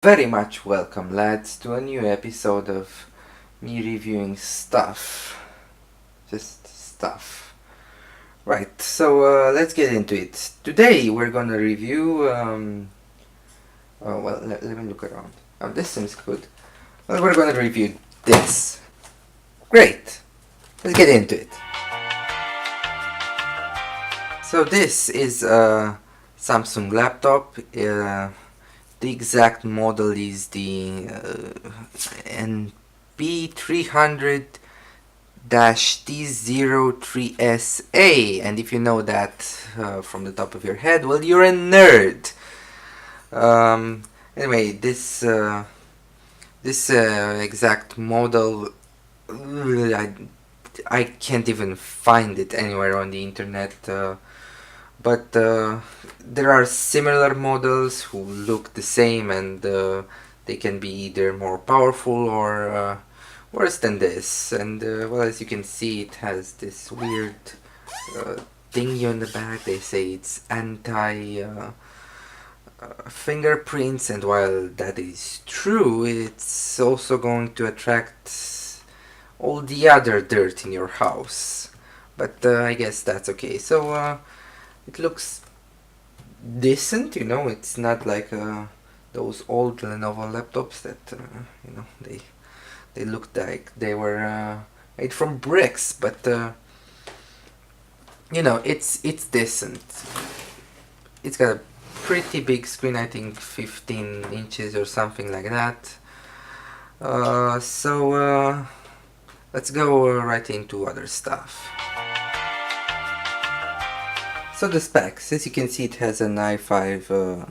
Very much welcome, lads, to a new episode of me reviewing stuff. Just stuff. Right, so let's get into it. Today we're gonna review, let me look around. Oh, this seems good. Well, we're gonna review this. Great! Let's get into it. So this is a Samsung laptop. The exact model is the NB300-T03SA, and if you know that from the top of your head, well, you're a nerd. Anyway, this exact model, I can't even find it anywhere on the internet. But there are similar models who look the same, and they can be either more powerful or worse than this. And well, as you can see, it has this weird thingy on the back. They say it's anti fingerprints, and while that is true, it's also going to attract all the other dirt in your house. But I guess that's okay. So it looks decent, it's not like those old Lenovo laptops that, they looked like they were made from bricks, but, it's decent. It's got a pretty big screen, I think 15 inches or something like that. So let's go right into other stuff. So the specs, as you can see, it has an i5,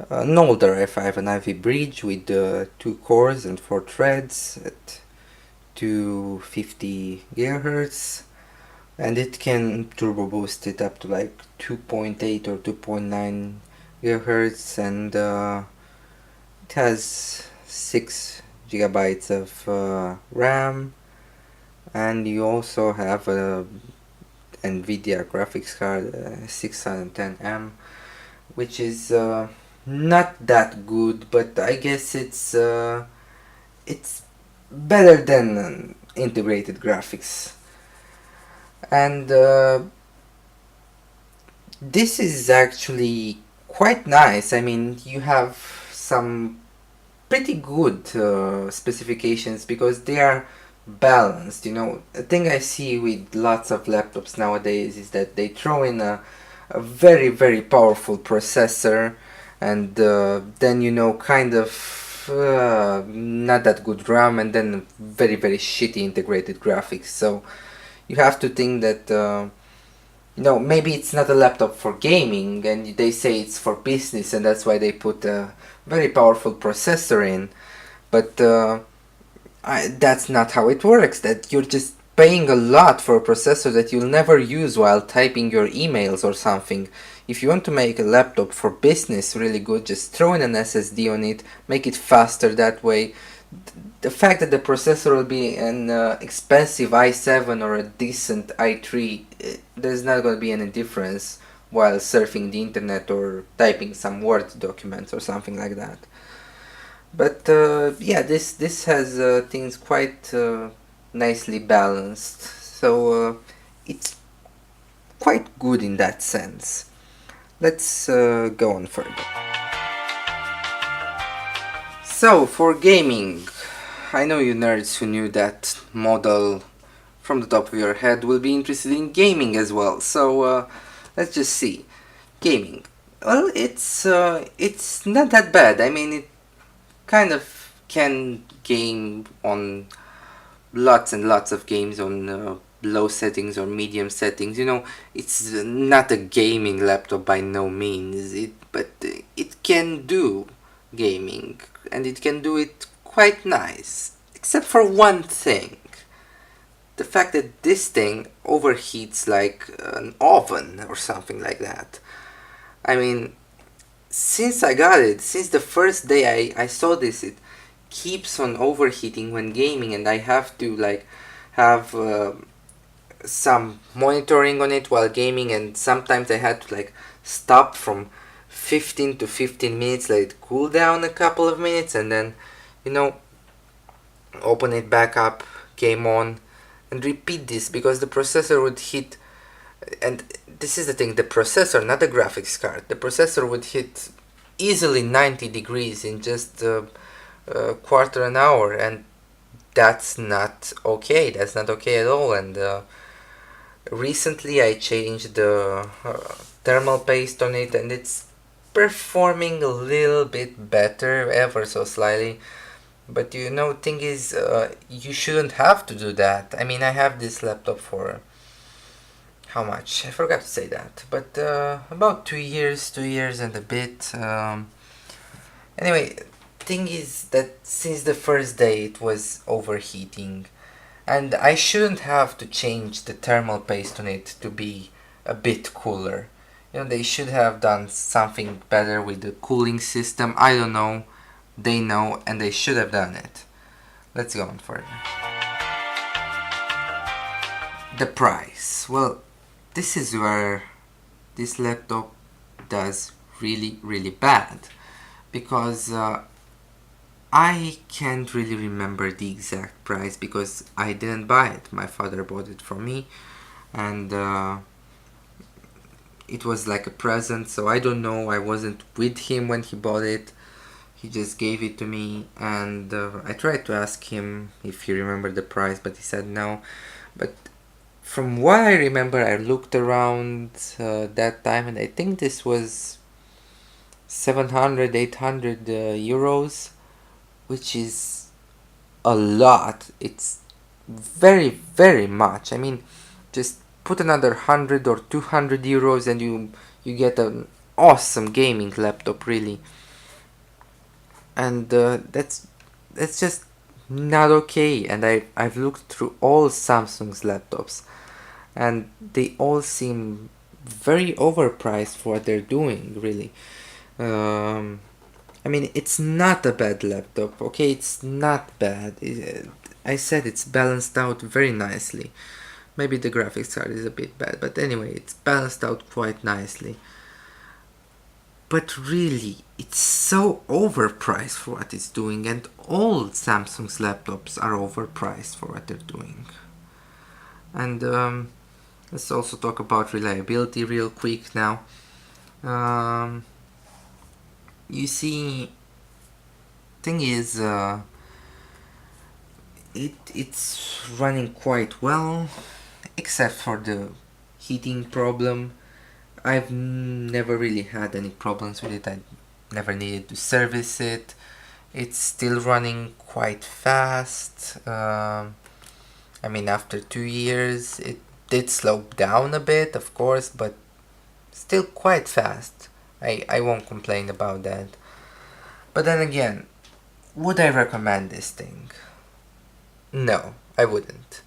an older i5, an Ivy Bridge with 2 cores and 4 threads at 250 GHz, and it can turbo boost it up to like 2.8 or 2.9 GHz, and it has 6 gigabytes of RAM, and you also have a nVidia graphics card, 610M, which is not that good, but I guess it's better than integrated graphics. And this is actually quite nice. I mean, you have some pretty good specifications because they are balanced. The thing I see with lots of laptops nowadays is that they throw in a very, very powerful processor, and then kind of not that good RAM, and then very, very shitty integrated graphics. So you have to think that maybe it's not a laptop for gaming, and they say it's for business, and that's why they put a very powerful processor in, but that's not how it works. That you're just paying a lot for a processor that you'll never use while typing your emails or something. If you want to make a laptop for business really good, just throw in an SSD on it, make it faster that way. The fact that the processor will be an expensive i7 or a decent i3, there's not going to be any difference while surfing the internet or typing some Word documents or something like that. But yeah, this has things quite nicely balanced, so it's quite good in that sense. Let's go on further. So for gaming, I know you nerds who knew that model from the top of your head will be interested in gaming as well. So let's just see. Gaming. Well, it's not that bad. I mean, it kind of can game on lots and lots of games on low settings or medium settings. It's not a gaming laptop by no means, but it can do gaming, and it can do it quite nice, except for one thing: the fact that this thing overheats like an oven or something like that. I mean, since I got it, since the first day I saw this, it keeps on overheating when gaming, and I have to have some monitoring on it while gaming, and sometimes I had to stop from 15 to 15 minutes, let it cool down a couple of minutes, and then, you know, open it back up, game on, and repeat this, because the processor would hit, and this is the thing, the processor, not the graphics card, the processor would hit easily 90 degrees in just a quarter an hour, and that's not okay. That's not okay at all. And recently I changed the thermal paste on it, and it's performing a little bit better, ever so slightly. But you know, thing is, you shouldn't have to do that. I mean, I have this laptop for how much? I forgot to say that, but about 2 years and a bit. Anyway, thing is that since the first day it was overheating, and I shouldn't have to change the thermal paste on it to be a bit cooler. You know, they should have done something better with the cooling system. I don't know. They know, and they should have done it. Let's go on further. The price. Well, this is where this laptop does really bad, because I can't really remember the exact price because I didn't buy it. My father bought it for me, and it was like a present, so I don't know. I wasn't with him when he bought it. He just gave it to me, and I tried to ask him if he remembered the price, but he said no. But from what I remember, I looked around that time, and I think this was 700, 800 euros, which is a lot. It's very much. I mean, just put another 100 or 200 euros and you get an awesome gaming laptop, really. And that's just not okay. And I've looked through all Samsung's laptops, and they all seem very overpriced for what they're doing, really. I mean, it's not a bad laptop, okay? It's not bad. I said it's balanced out very nicely. Maybe the graphics card is a bit bad, but anyway, it's balanced out quite nicely. But really, it's so overpriced for what it's doing, and all Samsung's laptops are overpriced for what they're doing. And let's also talk about reliability real quick now. You see, thing is, it's running quite well, except for the heating problem. I've never really had any problems with it. I never needed to service it. It's still running quite fast. I mean, after 2 years, it did slow down a bit, of course, but still quite fast. I won't complain about that. But then again, would I recommend this thing? No, I wouldn't.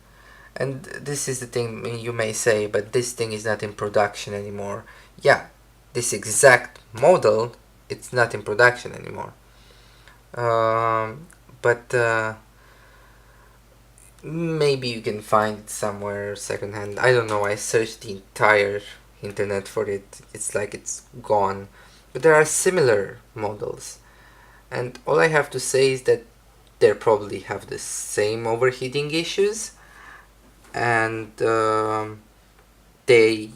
And this is the thing you may say, but this thing is not in production anymore. Yeah, this exact model, it's not in production anymore. But maybe you can find it somewhere secondhand. I don't know, I searched the entire internet for it. It's like it's gone. But there are similar models. And all I have to say is that they probably have the same overheating issues, and they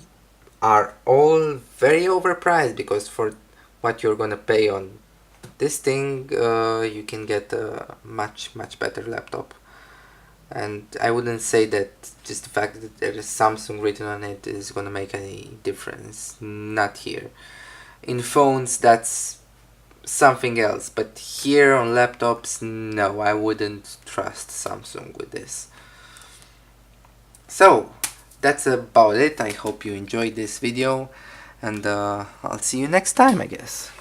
are all very overpriced, because for what you're gonna pay on this thing, you can get a much better laptop. And I wouldn't say that just the fact that there is Samsung written on it is gonna make any difference. Not here. In phones, that's something else, but here on laptops, no, I wouldn't trust Samsung with this. So that's about it. I hope you enjoyed this video, and I'll see you next time, I guess.